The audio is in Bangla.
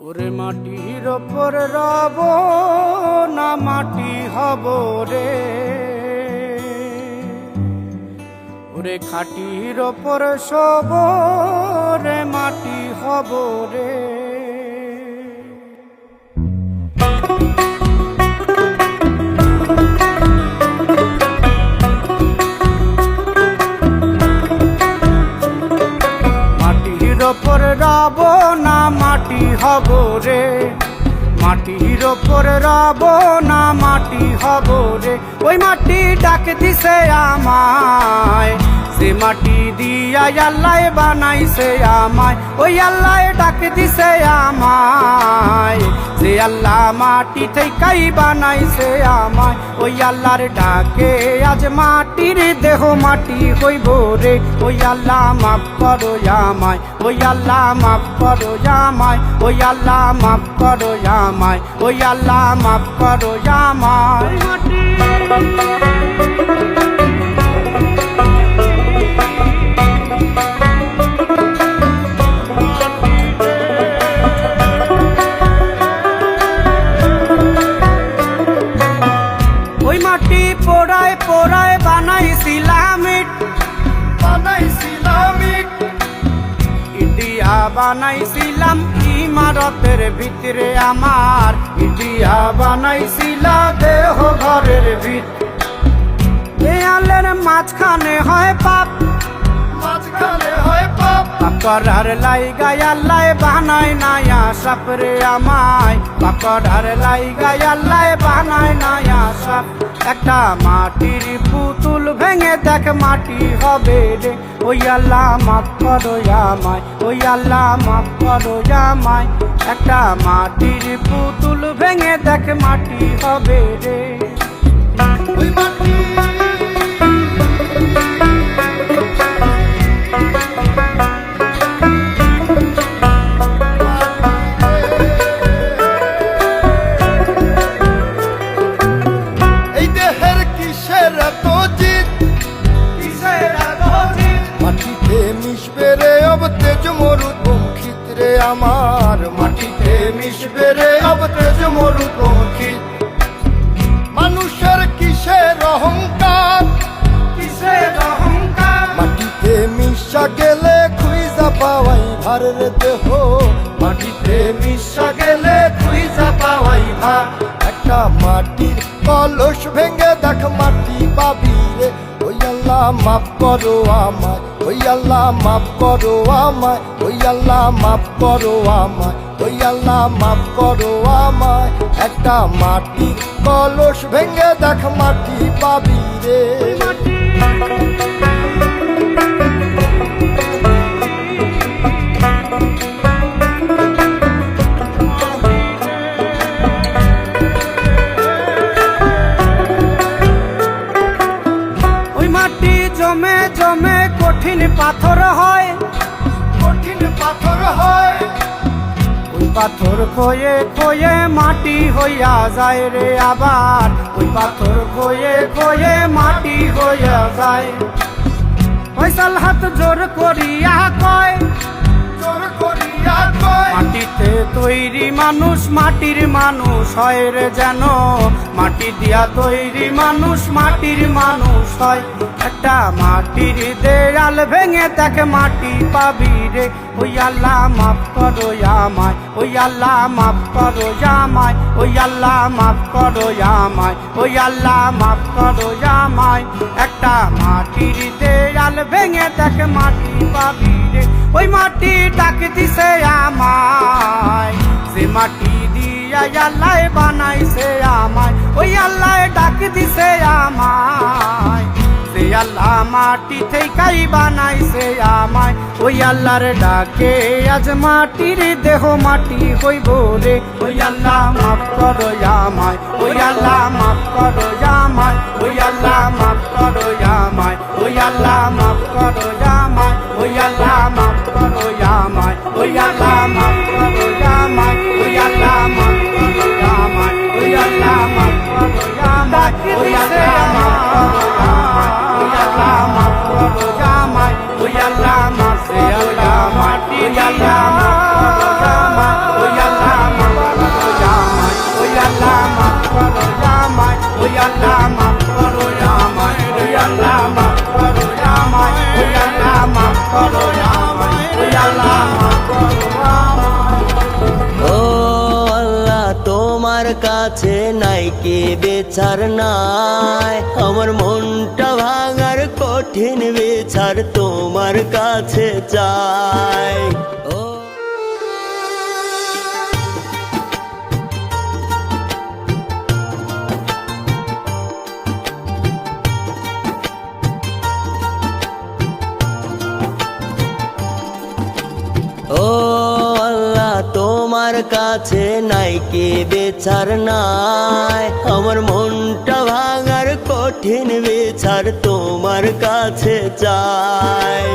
ওরে মাটির ওপর রব না মাটি হব রে, ওরে খাটির ওপর সব রে মাটি হব রে। মাটির ওপর রব না মাটি হব রে, মাটির ওপর রব না মাটি হব রে। ওই মাটি ডাক দিছে আমায়, সে মাটি দিয়া আল্লাহ বানাইছে আমায়। ওই আল্লাহ ডাক দিছে আমায়, যে আল্লাহ মাটি থেকেই বানাইছে আমায়। ওই আল্লাহর ডাকে আজ মাটির দেহ মাটি হইব রে। ওই আল্লাহ মাফ করো আমায়, ওই আল্লাহ মাফ করো আমায়, ওই আল্লাহ মাফ করো আমায়, ওই আল্লাহ মাফ করো আমায়। ওই মাটি পোড়ায় পোড়ায় বানাইছিলাম ইট, ইটিয়া বানাইছিলাম ইমারতের ভিতরে আমার, ইটিয়া বানাইছিলা দেহ ঘরের ভিত। দেয়ালের মাঝখানে হয় পাপ, মাঝখানে হয় পাপ, পাকড়ার লাইগায় আল্লাহ বানায় নায়া সাপ রে আমায়। পাকড়ার লাইগায় আল্লাহ বানায় নায়া সাপ। একটা মাটির পুতুল ভেঙে দেখ মাটি হবে রে। ওই আল্লাহ মাফ করো আমায়, ওই আল্লাহ মাফ করো আমায়। একটা মাটির পুতুল ভেঙে দেখ মাটি হবে রে। ওই মাটি আমার, মাটিতে মিশবে রে অব তেজ মরুপঙ্খিত। মানুষের কিসের অহংকার, কিসের অহংকার, মাটিতে মিশা গেলে খুঁজা পাওয়াই ভার রে দেহ। মাটিতে মিশা গেলে খুঁজা পাওয়াই ভার। একটা মাটির কলস ভেঙে দেখ মাটি পাবি রে। ওই আল্লাহ মাফ করো আমায়, ওই আল্লাহ মাফ করো আমায়, ওই আল্লাহ মাফ করো আমায়, ওই আল্লাহ মাফ করো আমায়। একটা মাটির কলস ভেঙে দেখ মাটি পাবি রে। জমে জমে কঠিন পাথর হয়, কঠিন পাথর হয়। ওই পাথর খয়ে খয়ে মাটি হইয়া যায় রে আবার। ওই পাথর খয়ে খয়ে মাটি হইয়া যায়। ফয়সাল হাত জোর করিয়া কয়, জোর করিয়া কয়, মাটিতে তৈরি মানুষ মাটির মানুষ হয় রে যেন। মাটি দিয়া তৈরি মানুষ মাটির মানুষ হয়। একটা মাটির দেয়াল ভেঙে তাকে মাটি পাবি রে। ওই আল্লাহ মাফ করো আমায়, ওই আল্লাহ মাফ করো আমায়, ওই আল্লাহ মাফ করো আমায়, ওই আল্লাহ মাফ করো আমায়। একটা মাটির দেয়াল ভেঙে তাকে মাটি পাবি রে। ওই মাটি ডাক দিছে আমায়, সে মাটি দিয়া আল্লাহ বানাইছে আমায়। ওই আল্লাহ ডাক দিছে আমায়, সে আল্লাহ মাটি থেকেই বানাইছে আমায়। ওই আল্লাহর ডাকে আজ মাটির দেহ মাটি হইব রে। ওই আল্লাহ মাফ করো আমায়, ওই আল্লাহ মাফ করো আমায়, ওই আল্লাহ মাফ করো আমায়, ওই আল্লাহ মাফ করো আমায়, ওই আল্লাহ মাফ করো আমায়, ওই আল্লাহ মাফ করো আমায়, ওই আল্লাহ মাফ করো আমায়, ওই আল্লাহ মাফ করো আমায়, ওই আল্লাহ মাফ করো আমায়, ওই আল্লাহ মাফ করো আমায়, ওই আল্লাহ মাফ করো আমায়, ওই আল্লাহ মাফ করো আমায়, ওই আল্লাহ কাছে নাই কে বেচার নাই, আমার মনটা ভাঙার কঠিন বিচার তোমার কাছে চাই। ও ও আল্লাহ, তোমার কাছে নাই কে বেচার নাই, আমার মনটা ভাঙার কঠিন বিচার তোমার কাছে চাই।